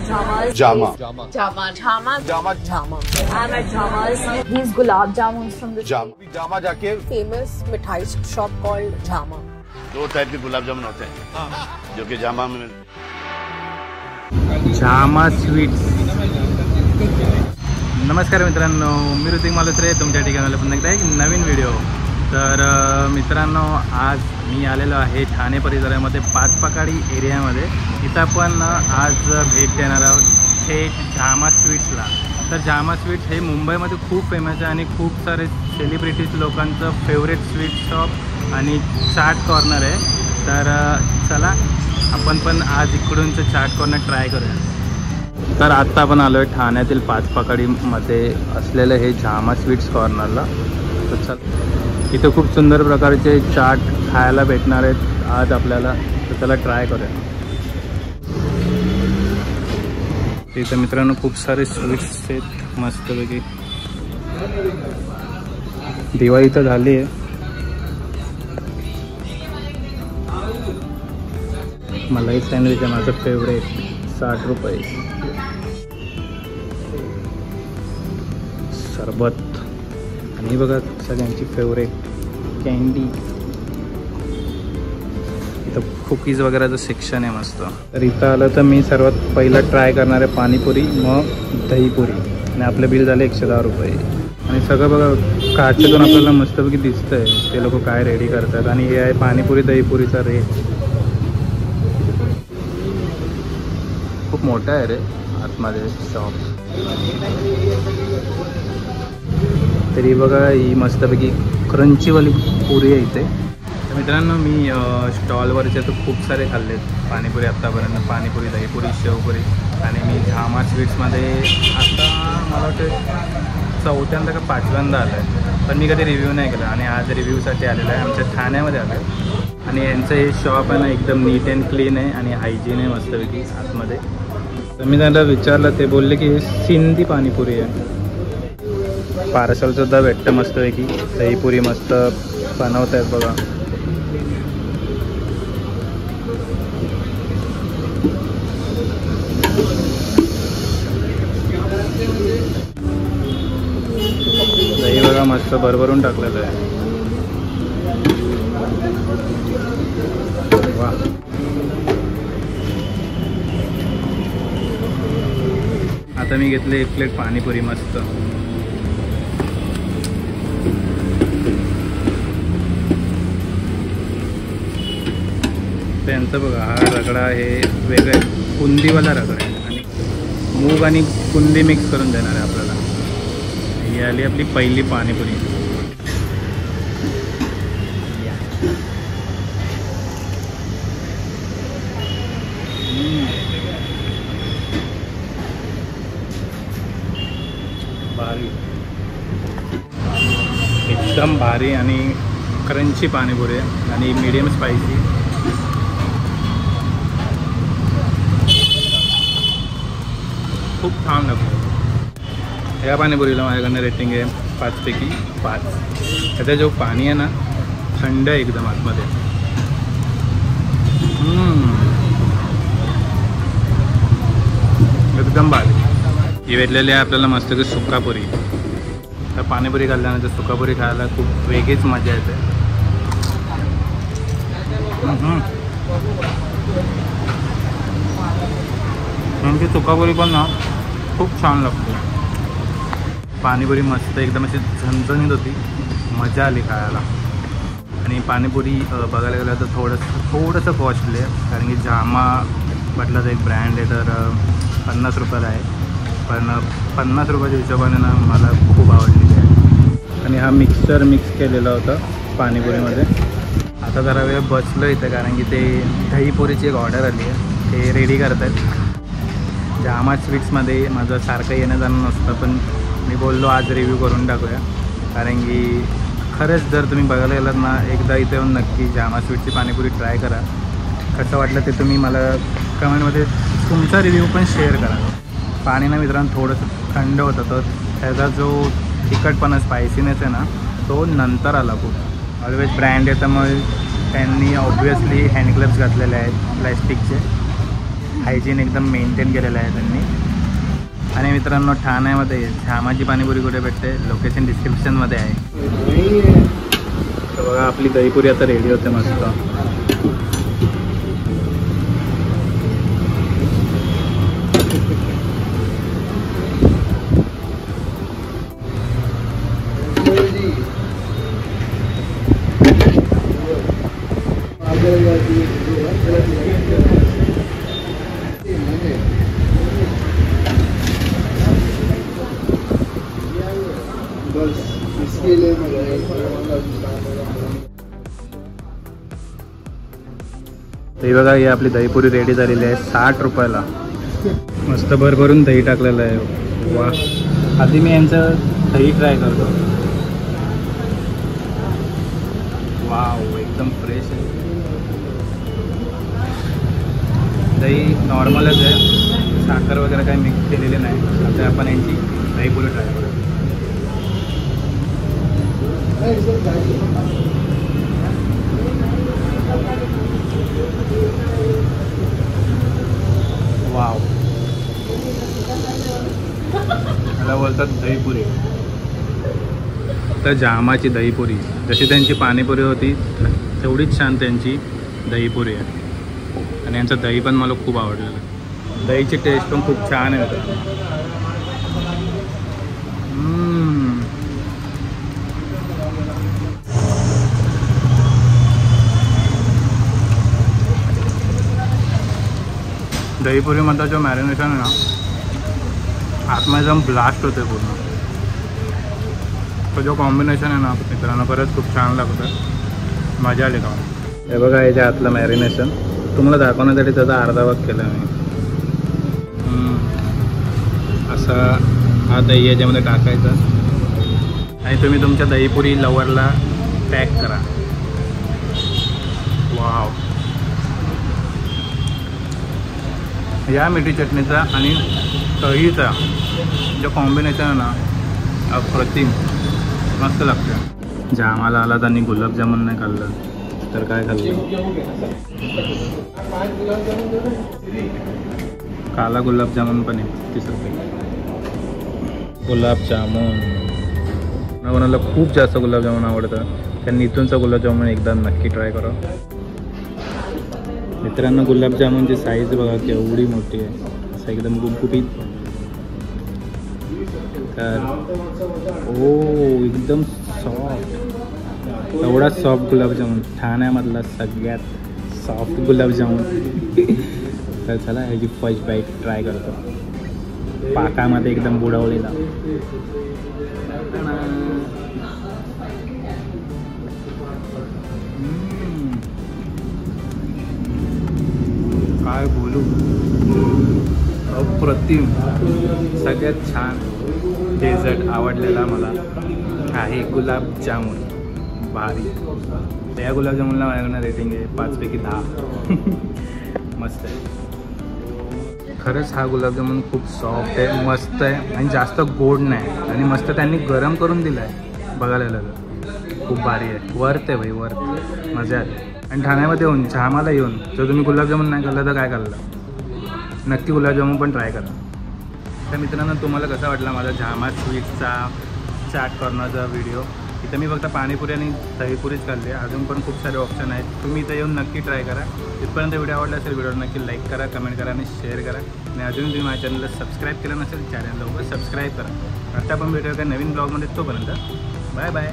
Jhamas. Jama. Jama. Jama. Jama. Jama. I'm at Jama's. These gulab jamuns from the Jama. Jama जाके famous mithai shop called Jama. दो type के गुलाब जामुन होते हैं जो कि जामा में जामा sweets. नमस्कार मित्रांनो, मी ऋतिक मालुसरे तुमच्या ठिकाणी पुन्हा एकदा एक नवीन व्हिडिओ। तर मित्रांनो, आज मी आलेलो आहे ठाणे परिसरामध्ये पाचपकाडी एरियामध्ये। इथं आपण आज भेट देणार आहोत थेट जामा स्वीट्सला। तर जामा स्वीट्स हे मुंबईमध्ये खूप फेमस आहे आणि खूप सारे सेलिब्रिटीज लोकांचं फेवरेट स्वीट शॉप आणि चाट कॉर्नर आहे। तर चला आपण पण आज इकडूनचं चाट कॉर्नर ट्राय करूया। तर आत्ता आपण आलो आहे ठाण्यातील पाचपकाडीमध्ये असलेलं हे जामा स्वीट्स कॉर्नरला। तर चल, इथं खूप सुंदर प्रकारचे चाट खायला भेटणार आहेत आज आपल्याला। तर चला ट्राय करूया। इथं मित्रांनो खूप सारे स्वीट्स आहेत मस्तपैकी। दिवाळी तर झाली आहे। मलाई सँडविच आहे माझं फेवरेट, 60 रुपये। सरबत आणि बघा सगळ्यांची फेवरेट कॅन्डी। इथं कुकीज वगैरेचं सेक्शन आहे मस्त। तर इथं आलं तर मी सर्वात पहिला ट्राय करणार आहे पाणीपुरी, मग दहीपुरी आणि आपलं बिल झालं 110 रुपये। आणि सगळं बघा काचेतून आपल्याला मस्तपैकी दिसतंय ते लोक काय रेडी करतात। आणि हे आहे पाणीपुरी दहीपुरीचा रेट। खूप मोठा आहे रे आतमध्ये शॉप। तरी बघा ही मस्तपैकी क्रंचीवाली पुरी आहे इथे। तर मित्रांनो, मी स्टॉलवरचे तर खूप सारे खाल्लेत पाणीपुरी आत्तापर्यंत। पाणीपुरी दहीपुरी शेवपुरी। आणि मी जामा स्वीट्समध्ये आता मला वाटतं चौथ्यांदा का पाचव्यांदा आलं आहे, पण मी कधी रिव्ह्यू नाही केला। आणि आज रिव्ह्यूसाठी आलेला आहे, आमच्या ठाण्यामध्ये आलं आहे। आणि यांचं हे शॉप आहे ना एकदम नीट अँड क्लीन आहे आणि हायजीन आहे मस्तपैकी आतमध्ये। तर मी त्यांना विचारलं, ते बोलले की हे सिंधी पाणीपुरी आहे। पार्सलसुद्धा भेटतं मस्तपैकी। दहीपुरी मस्त बनवत आहेत बघा। दही बघा मस्त भरभरून टाकलेलं आहे। वा, आता मी घेतले 1 प्लेट पाणीपुरी मस्त। त्यांचं बघा हा रगडा हे वेगळं कुंदीवाला रगडा आहे आणि मूग आणि कुंदी मिक्स करून देणार आहे आपल्याला। ही आली आपली पहिली पाणीपुरी। भारी, एकदम भारी आणि क्रंची पाणीपुरी आहे आणि मीडियम स्पायसी। खूप छान लागतो। या पाणीपुरीला माझ्याकडनं रेटिंग आहे 5 पैकी 5। त्याचा जो पाणी आहे ना थंड आहे एकदम आतमध्ये। एकदम भारी। ही भेटलेली आहे आपल्याला मस्त की सुकापुरी। तर पाणीपुरी खाल्ल्यानंतर सुकापुरी खायला खूप वेगळीच मजा येते। म्हणजे सुकापुरी पण ना खूप छान लागतो। पाणीपुरी मस्त एकदम अशी झणझणीत होती, मजा आली खायला। आणि पाणीपुरी बघायला गेलं तर थोडंसं कॉस्टली आहे, कारण की जामा म्हटलं एक ब्रँड आहे तर 50 रुपयाला आहे। पण 50 रुपयाच्या हिशोबाने ना मला खूप आवडलेली आहे। आणि हा मिक्सर मिक्स केलेला होता पाणीपुरीमध्ये। आता जरा वेळ बसलो इथं, कारण की ते दहीपुरीची एक ऑर्डर आली आहे, ते रेडी करत आहेत। जामा स्वीट्समध्ये माझं सारखं येणं जाणं नसतं, पण मी बोललो आज रिव्ह्यू करून टाकूया। कारण की खरंच जर तुम्ही बघायला गेलात ना एकदा इथे येऊन नक्की जामा स्वीटची पाणीपुरी ट्राय करा। कसं वाटलं ते तुम्ही मला कमेंटमध्ये तुमचा रिव्ह्यू पण शेअर करा। पाणी ना मित्रांनो थोडंसं थंड होतं, तर त्याचा जो तिखटपणा स्पायसीनेस आहे ना तो नंतर आला खूप। ऑलवेज ब्रँड आहे त्यामुळे त्यांनी ऑब्वियसली हँड ग्लव्स घातलेले आहेत प्लॅस्टिकचे। हायजीन एकदम मेंटेन केलेलं आहे त्यांनी. आणि मित्रांनो, ठाण्यामध्ये झामाची पाणीपुरी कुठे भेटते, लोकेशन डिस्क्रिप्शनमध्ये आहे. तर बघा आपली दहीपुरी आता रेडी होते मस्त. हे बघा, ही आपली दहीपुरी रेडी झालेली आहे 60 रुपयाला. मस्त भरभरून दही टाकलेलं आहे. वा, आधी मी यांचं दही ट्राय करतो. वाव, एकदम फ्रेश आहे. दही नॉर्मलच आहे, साखर वगैरे काही मिक्स केलेले नाही. आता आपण यांची दहीपुरी ट्राय करू. वाव, मला बोलतात दहीपुरी. तर जामाची दहीपुरी जशी त्यांची पाणीपुरी होती तेवढीच छान त्यांची दहीपुरी आहे. आणि यांचं दही पण मला खूप आवडलेलं. दहीची टेस्ट पण खूप छान आहे. दहीपुरीमधला जो मॅरिनेशन आहे ना, आतमध्ये जाऊन ब्लास्ट होते पूर्ण. तो जो कॉम्बिनेशन आहे ना मित्रांनो, खरंच खूप छान लागतं. मजा आली का. हे बघा, याच्या आतलं मॅरिनेशन तुम्हाला दाखवण्यासाठी त्याचा अर्धा भाग केला मी. असा हा दही याच्यामध्ये टाकायचा आणि तुम्ही तुमच्या दहीपुरी लवरला पॅक करा. वाव, या मिठी चटणीचा आणि दहीचा जो कॉम्बिनेशन आहे ना, अप्रतिम मस्त लागतं. जामाला आला त्यांनी गुलाबजामुन नाही खाल्लं तर काय खाल्लं. काला गुलाबजामुन पण आहे 30 रुपये. गुलाबजामुन कोणाला खूप जास्त गुलाबजामुन आवडतं त्यांनी इथूनचा गुलाबजामुन एकदा नक्की ट्राय करा. मित्रांनो, गुलाबजामुनची साईज बघा केवढी मोठी आहे. असं एकदम गुपगुपीत. तर ओ, एकदम सॉफ्ट. एवढा सॉफ्ट गुलाबजामुन, ठाण्यामधला सगळ्यात सॉफ्ट गुलाबजामुन. तर चला ह्याची फर्स्ट बाईट ट्राय करतो. पाकामध्ये एकदम बुडवलेला. काय बोलू, अप्रतिम. सगळ्यात छान डेझर्ट आवडलेला मला आहे गुलाबजामुन. भारी. त्या गुलाबजामुनला माझ्याकडनं रेटिंग आहे 5 पैकी 10. मस्त आहे खरंच. हा गुलाबजामुन खूप सॉफ्ट आहे, मस्त आहे आणि जास्त गोड नाही. आणि मस्त त्यांनी गरम करून दिला आहे. बघायला लागलं खूप भारी आहे. वर्थ आहे भाई, वर्थ. मजा आली. आणि ठाण्यामध्ये येऊन, झामाला येऊन जर तुम्ही गुलाबजामुन नाही खाल्लं तर काय खाल्लं, नक्की गुलाबजामुन पण ट्राय करा. तर मित्रांनो, तुम्हाला कसा वाटला माझा झामा स्वीटचा चाट कॉर्नरचा व्हिडिओ. इथं मी फक्त पाणीपुरी आणि दहीपुरीच खाल्ली. अजून पण खूप सारे ऑप्शन आहेत. तुम्ही इथं येऊन नक्की ट्राय करा. इथपर्यंत व्हिडिओ आवडला असेल व्हिडिओ नक्की लाईक करा, कमेंट करा आणि शेअर करा. आणि अजून तुम्ही माझ्या चॅनलला सबस्क्राईब केलं नसेल, चॅनल लवकर सबस्क्राईब करा. आता आपण भेटूया का नवीन ब्लॉगमध्ये. तोपर्यंत बाय बाय.